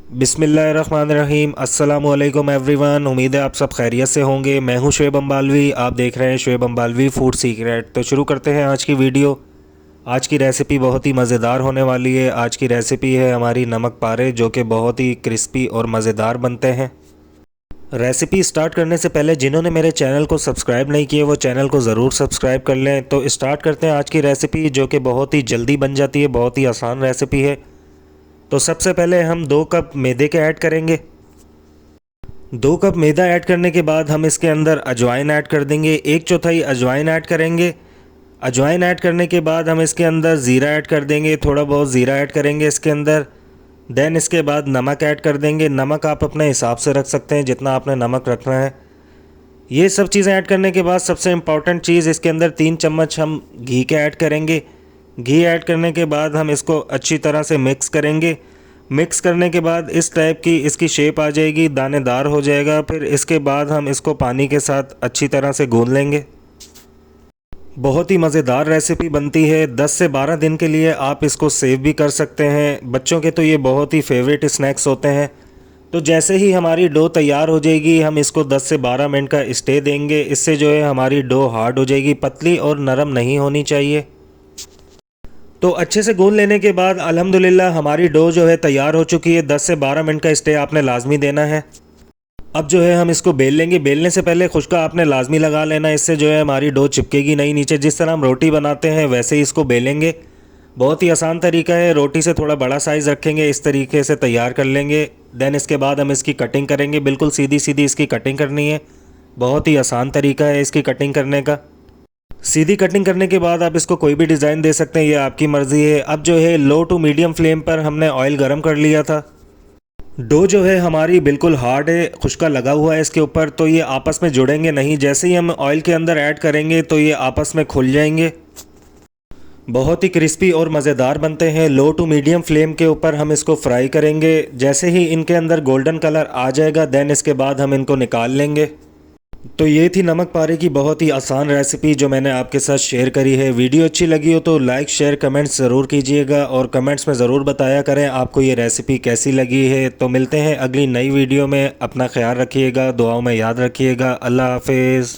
बिस्मिल्लाहिर्रहमानिर्रहीम। अस्सलामुअलैकुम एवरीवन। उम्मीद है आप सब खैरियत से होंगे। मैं हूं शुएब अम्बालवी, आप देख रहे हैं शुएब अम्बालवी फूड सीक्रेट। तो शुरू करते हैं आज की वीडियो। आज की रेसिपी बहुत ही मज़ेदार होने वाली है। आज की रेसिपी है हमारी नमक पारे, जो कि बहुत ही क्रिस्पी और मज़ेदार बनते हैं। रेसिपी स्टार्ट करने से पहले जिन्होंने मेरे चैनल को सब्सक्राइब नहीं किए वो चैनल को ज़रूर सब्सक्राइब कर लें। तो स्टार्ट करते हैं आज की रेसिपी, जो कि बहुत ही जल्दी बन जाती है, बहुत ही आसान रेसिपी है। तो सबसे पहले हम 2 कप मैदे के ऐड करेंगे। 2 कप मैदा ऐड करने के बाद हम इसके अंदर अजवाइन ऐड कर देंगे। 1/4 अजवाइन ऐड करेंगे। अजवाइन ऐड करने के बाद हम इसके अंदर ज़ीरा ऐड कर देंगे, थोड़ा बहुत ज़ीरा ऐड करेंगे इसके अंदर। देन इसके बाद नमक ऐड कर देंगे। नमक आप अपने हिसाब से रख सकते हैं, जितना आपने नमक रखना है। ये सब चीज़ें ऐड करने के बाद सबसे इम्पॉर्टेंट चीज़, इसके अंदर 3 चम्मच हम घी के ऐड करेंगे। घी ऐड करने के बाद हम इसको अच्छी तरह से मिक्स करेंगे। मिक्स करने के बाद इस टाइप की इसकी शेप आ जाएगी, दानेदार हो जाएगा। फिर इसके बाद हम इसको पानी के साथ अच्छी तरह से गूंद लेंगे। बहुत ही मज़ेदार रेसिपी बनती है। 10 से 12 दिन के लिए आप इसको सेव भी कर सकते हैं। बच्चों के तो ये बहुत ही फेवरेट स्नैक्स होते हैं। तो जैसे ही हमारी डो तैयार हो जाएगी, हम इसको 10 से 12 मिनट का स्टे देंगे। इससे जो है हमारी डो हार्ड हो जाएगी, पतली और नरम नहीं होनी चाहिए। तो अच्छे से गूंद लेने के बाद अल्हम्दुलिल्लाह हमारी डो जो है तैयार हो चुकी है। 10 से 12 मिनट का स्टे आपने लाजमी देना है। अब जो है हम इसको बेल लेंगे। बेलने से पहले खुश्का आपने लाजमी लगा लेना, इससे जो है हमारी डो चिपकेगी नहीं नीचे। जिस तरह हम रोटी बनाते हैं वैसे ही इसको बेलेंगे। बहुत ही आसान तरीका है। रोटी से थोड़ा बड़ा साइज़ रखेंगे, इस तरीके से तैयार कर लेंगे। देन इसके बाद हम इसकी कटिंग करेंगे। बिल्कुल सीधी सीधी इसकी कटिंग करनी है। बहुत ही आसान तरीका है इसकी कटिंग करने का। सीधी कटिंग करने के बाद आप इसको कोई भी डिज़ाइन दे सकते हैं, ये आपकी मर्ज़ी है। अब जो है लो टू मीडियम फ्लेम पर हमने ऑयल गरम कर लिया था। डो जो है हमारी बिल्कुल हार्ड है, खुश्का लगा हुआ है इसके ऊपर, तो ये आपस में जुड़ेंगे नहीं। जैसे ही हम ऑयल के अंदर ऐड करेंगे तो ये आपस में खुल जाएंगे। बहुत ही क्रिस्पी और मज़ेदार बनते हैं। लो टू मीडियम फ्लेम के ऊपर हम इसको फ्राई करेंगे। जैसे ही इनके अंदर गोल्डन कलर आ जाएगा, देन इसके बाद हम इनको निकाल लेंगे। तो ये थी नमक पारे की बहुत ही आसान रेसिपी जो मैंने आपके साथ शेयर करी है। वीडियो अच्छी लगी हो तो लाइक शेयर कमेंट्स ज़रूर कीजिएगा और कमेंट्स में ज़रूर बताया करें आपको ये रेसिपी कैसी लगी है। तो मिलते हैं अगली नई वीडियो में। अपना ख्याल रखिएगा, दुआओं में याद रखिएगा। अल्लाह हाफिज़।